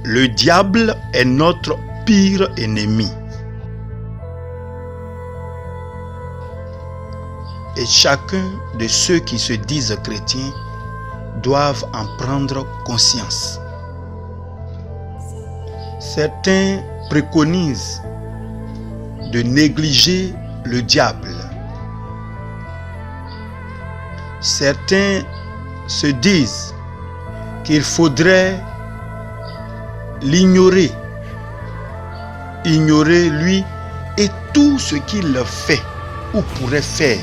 Le diable est notre pire ennemi. Et chacun de ceux qui se disent chrétiens doivent en prendre conscience. Certains préconisent de négliger le diable. Certains se disent qu'il faudrait l'ignorer, ignorer lui et tout ce qu'il fait ou pourrait faire.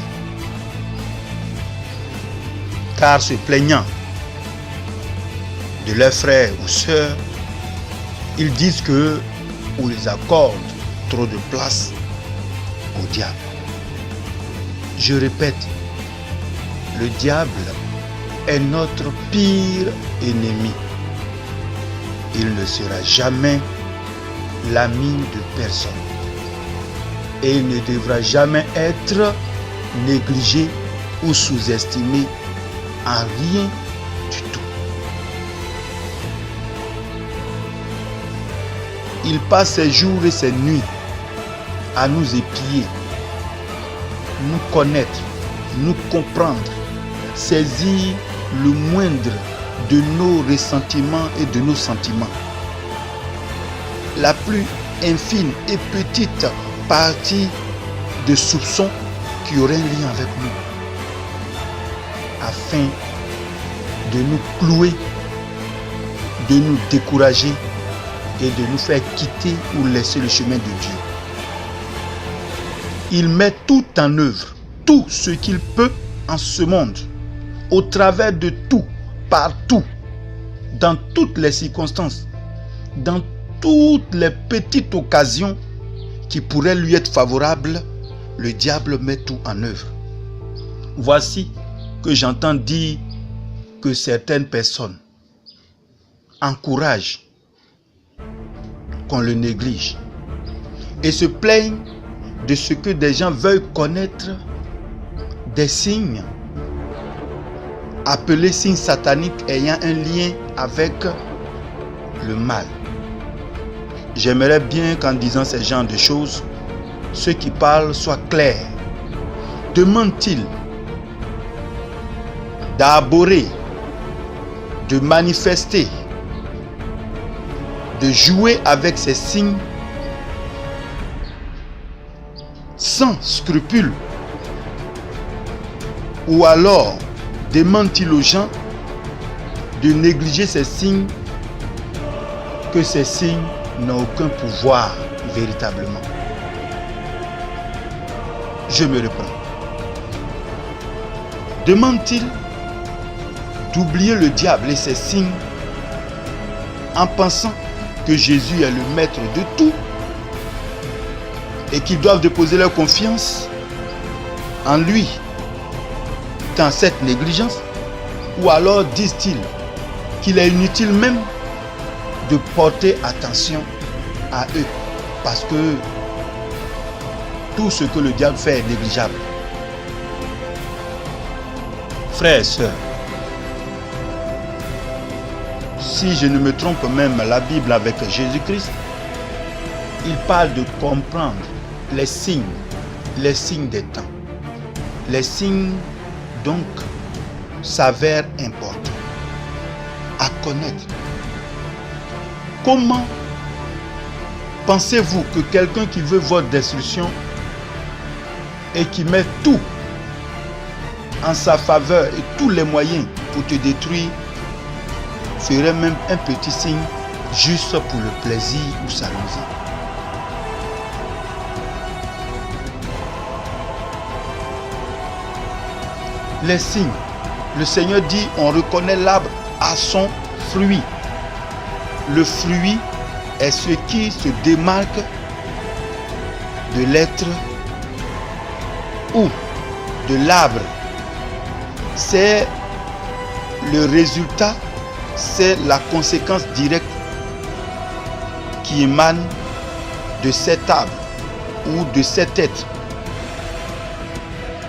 Car se plaignant de leurs frères ou sœurs, ils disent que ou ils accordent trop de place au diable. Je répète, le diable est notre pire ennemi. Il ne sera jamais l'ami de personne. Et il ne devra jamais être négligé ou sous-estimé en rien du tout. Il passe ses jours et ses nuits à nous épier, nous connaître, nous comprendre, saisir le moindre de nos ressentiments et de nos sentiments. La plus infime et petite partie de soupçons qui aurait un lien avec nous, afin de nous clouer, de nous décourager et de nous faire quitter ou laisser le chemin de Dieu. Il met tout en œuvre, tout ce qu'il peut en ce monde, au travers de tout, partout, dans toutes les circonstances, dans toutes les petites occasions qui pourraient lui être favorables, le diable met tout en œuvre. Voici que j'entends dire que certaines personnes encouragent qu'on le néglige et se plaignent de ce que des gens veulent connaître des signes appelés signes sataniques ayant un lien avec le mal. J'aimerais bien qu'en disant ce genre de choses, ceux qui parlent soient clairs. Demandent-ils d'arborer, de manifester, de jouer avec ces signes sans scrupule, ou alors demande-t-il aux gens de négliger ces signes, que ces signes n'ont aucun pouvoir véritablement? Je me reprends. Demande-t-il d'oublier le diable et ses signes en pensant que Jésus est le maître de tout et qu'ils doivent déposer leur confiance en lui dans cette négligence? Ou alors disent-ils qu'il est inutile même de porter attention à eux parce que tout ce que le diable fait est négligeable? Frères et sœurs, si je ne me trompe même, la Bible avec Jésus-Christ, il parle de comprendre les signes des temps. Les signes donc s'avèrent importants à connaître. Comment pensez-vous que quelqu'un qui veut votre destruction et qui met tout en sa faveur et tous les moyens pour te détruire ferait même un petit signe juste pour le plaisir ou s'amuser? Les signes, le Seigneur dit, on reconnaît l'arbre à son fruit. Le fruit est ce qui se démarque de l'être ou de l'arbre. C'est le résultat, c'est la conséquence directe qui émane de cet arbre ou de cet être.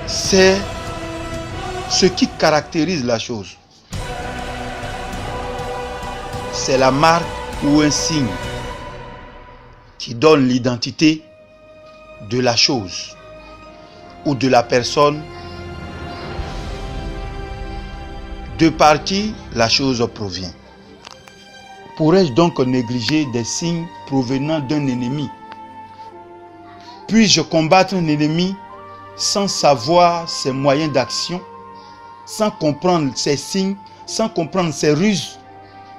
C'est ce qui caractérise la chose. C'est la marque ou un signe qui donne l'identité de la chose ou de la personne de par qui la chose provient. Pourrais-je donc négliger des signes provenant d'un ennemi? Puis-je combattre un ennemi sans savoir ses moyens d'action, sans comprendre ses signes, sans comprendre ses ruses?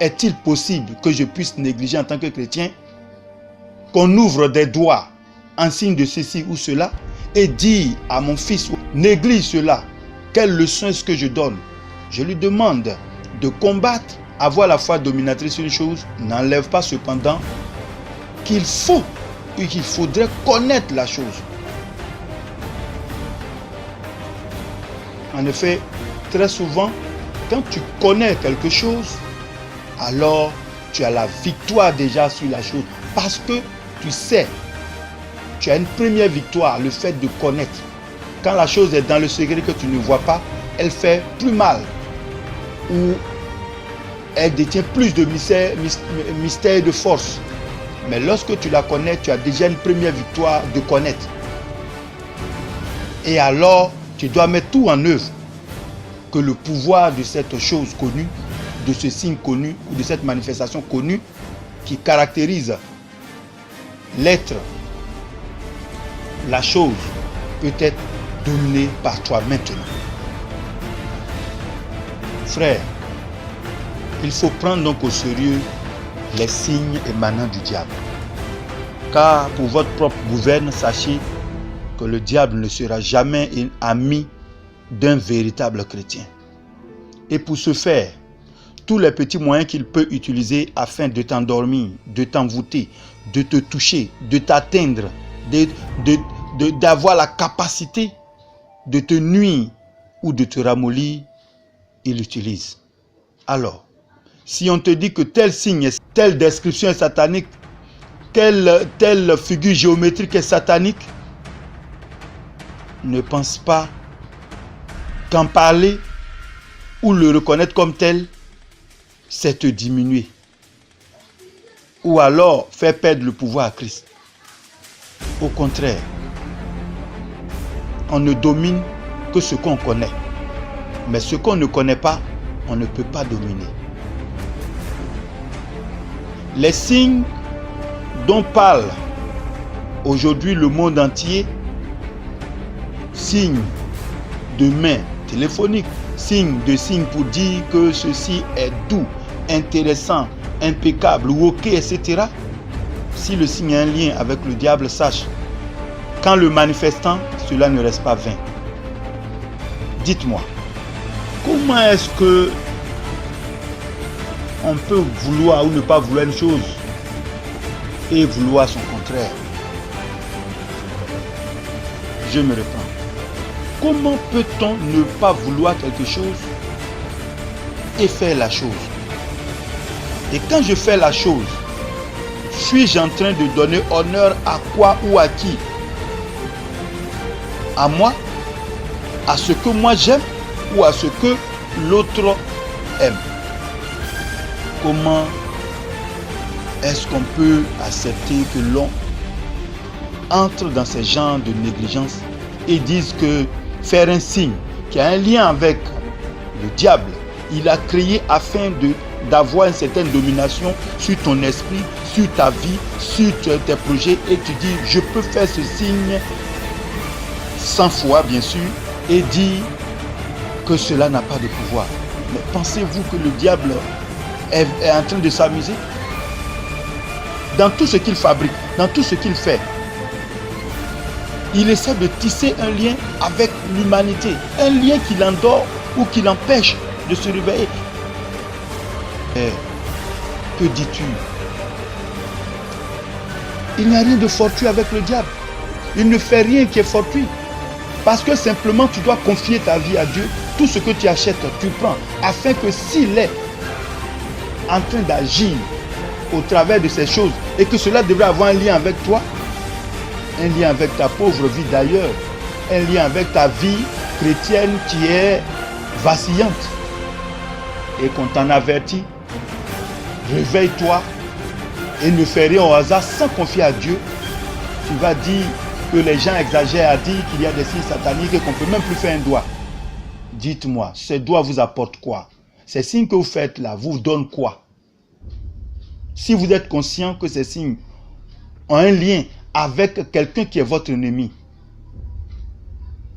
Est-il possible que je puisse négliger en tant que chrétien qu'on ouvre des doigts en signe de ceci ou cela et dire à mon fils, néglige cela, quelle leçon est-ce que je donne? Je lui demande de combattre. Avoir la foi dominatrice sur une chose n'enlève pas cependant qu'il faudrait connaître la chose. En effet, très souvent, quand tu connais quelque chose, alors tu as la victoire déjà sur la chose. Parce que tu sais, tu as une première victoire, le fait de connaître. Quand la chose est dans le secret que tu ne vois pas, elle fait plus mal. Ou elle détient plus de mystère et de force. Mais lorsque tu la connais, tu as déjà une première victoire de connaître. Et alors, tu dois mettre tout en œuvre que le pouvoir de cette chose connue, de ce signe connu ou de cette manifestation connue qui caractérise l'être, la chose, peut être dominée par toi maintenant. Frère, il faut prendre donc au sérieux les signes émanant du diable. Car pour votre propre gouverne, sachez que le diable ne sera jamais un ami d'un véritable chrétien. Et pour ce faire, tous les petits moyens qu'il peut utiliser afin de t'endormir, de t'envoûter, de te toucher, de t'atteindre, d'avoir la capacité de te nuire ou de te ramollir, il l'utilise. Alors, si on te dit que tel signe, telle description est satanique, telle figure géométrique est satanique, ne pense pas qu'en parler ou le reconnaître comme tel, c'est te diminuer. Ou alors faire perdre le pouvoir à Christ. Au contraire, on ne domine que ce qu'on connaît. Mais ce qu'on ne connaît pas, on ne peut pas dominer. Les signes dont parle aujourd'hui le monde entier, signes de main téléphonique, signes pour dire que ceci est doux, intéressant, impeccable ou ok, etc. Si le signe a un lien avec le diable, sache, quand le manifestant, cela ne reste pas vain. Dites-moi, comment est-ce que on peut vouloir ou ne pas vouloir une chose et vouloir son contraire? Je me réponds. Comment peut-on ne pas vouloir quelque chose et faire la chose? Et quand je fais la chose, suis-je en train de donner honneur à quoi ou à qui? À moi? À ce que moi j'aime ou à ce que l'autre aime? Comment est-ce qu'on peut accepter que l'on entre dans ces genres de négligence et dise que faire un signe qui a un lien avec le diable, il a créé afin d'avoir une certaine domination sur ton esprit, sur ta vie, sur tes projets, et tu dis je peux faire ce signe 100 fois bien sûr et dire que cela n'a pas de pouvoir. Mais pensez-vous que le diable est en train de s'amuser dans tout ce qu'il fabrique, dans tout ce qu'il fait? Il essaie de tisser un lien avec l'humanité, un lien qui l'endort ou qui l'empêche de se réveiller. Et que dis-tu? Il n'y a rien de fortuit avec le diable. Il ne fait rien qui est fortuit. Parce que simplement tu dois confier ta vie à Dieu. Tout ce que tu achètes, tu prends. Afin que s'il est en train d'agir au travers de ces choses et que cela devrait avoir un lien avec toi, un lien avec ta pauvre vie d'ailleurs, un lien avec ta vie chrétienne qui est vacillante, et qu'on t'en avertit, réveille-toi et ne fais rien au hasard sans confier à Dieu, tu vas dire que les gens exagèrent à dire qu'il y a des signes sataniques et qu'on ne peut même plus faire un doigt. Dites-moi, ces doigts vous apportent quoi? Ces signes que vous faites là vous donnent quoi? Si vous êtes conscient que ces signes ont un lien avec quelqu'un qui est votre ennemi,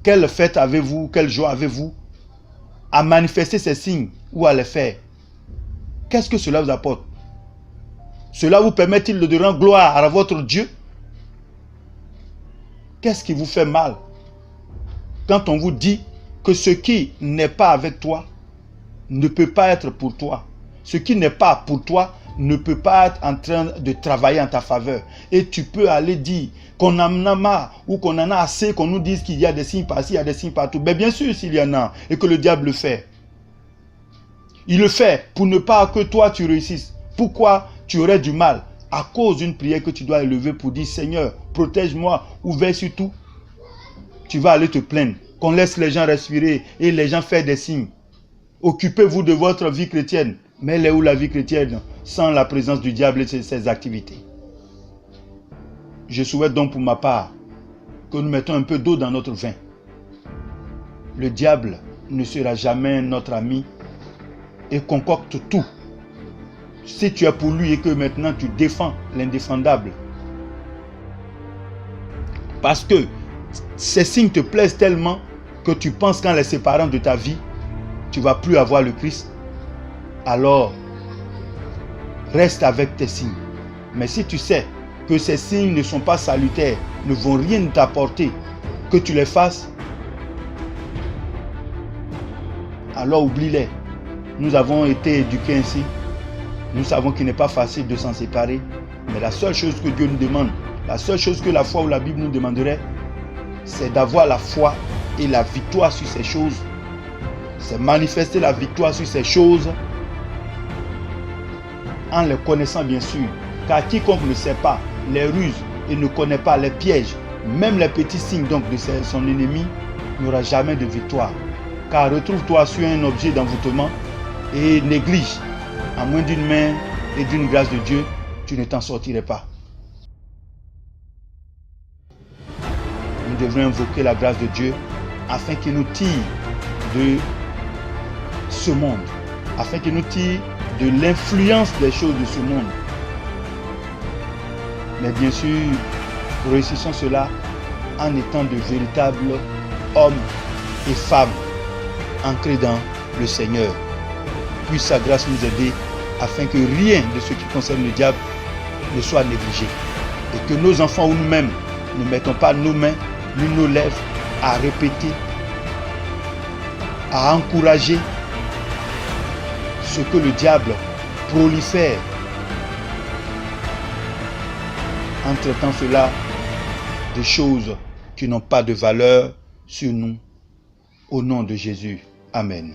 quelle fête avez-vous, quelle joie avez-vous à manifester ces signes ou à les faire? Qu'est-ce que cela vous apporte? Cela vous permet-il de rendre gloire à votre Dieu? Qu'est-ce qui vous fait mal quand on vous dit que ce qui n'est pas avec toi ne peut pas être pour toi? Ce qui n'est pas pour toi ne peut pas être en train de travailler en ta faveur. Et tu peux aller dire qu'on en a marre ou qu'on en a assez, qu'on nous dise qu'il y a des signes par-ci, il y a des signes partout. Mais bien sûr, s'il y en a, et que le diable le fait. Il le fait pour ne pas que toi tu réussisses. Pourquoi tu aurais du mal? À cause d'une prière que tu dois élever pour dire Seigneur, protège-moi, ouvert sur tout. Tu vas aller te plaindre. Qu'on laisse les gens respirer et les gens faire des signes. Occupez-vous de votre vie chrétienne. Mais elle est où la vie chrétienne sans la présence du diable et ses activités? Je souhaite donc pour ma part que nous mettons un peu d'eau dans notre vin. Le diable ne sera jamais notre ami et concocte tout. Si tu es pour lui et que maintenant tu défends l'indéfendable, parce que ces signes te plaisent tellement que tu penses qu'en les séparant de ta vie, tu ne vas plus avoir le Christ, alors reste avec tes signes. Mais si tu sais que ces signes ne sont pas salutaires, ne vont rien t'apporter, que tu les fasses, alors oublie-les. Nous avons été éduqués ainsi. Nous savons qu'il n'est pas facile de s'en séparer. Mais la seule chose que Dieu nous demande, la seule chose que la foi ou la Bible nous demanderait, c'est d'avoir la foi et la victoire sur ces choses. C'est manifester la victoire sur ces choses en les connaissant bien sûr. Car quiconque ne sait pas les ruses et ne connaît pas les pièges, même les petits signes donc de son ennemi, n'aura jamais de victoire. Car retrouve-toi sur un objet d'envoûtement et néglige. À moins d'une main et d'une grâce de Dieu, tu ne t'en sortirais pas. Nous devons invoquer la grâce de Dieu afin qu'il nous tire de ce monde, afin qu'il nous tire de l'influence des choses de ce monde. Mais bien sûr, réussissons cela en étant de véritables hommes et femmes ancrés dans le Seigneur. Puisse sa grâce nous aider afin que rien de ce qui concerne le diable ne soit négligé. Et que nos enfants ou nous-mêmes ne mettons pas nos mains ni nos lèvres à répéter, à encourager ce que le diable prolifère en traitant cela de choses qui n'ont pas de valeur sur nous. Au nom de Jésus. Amen.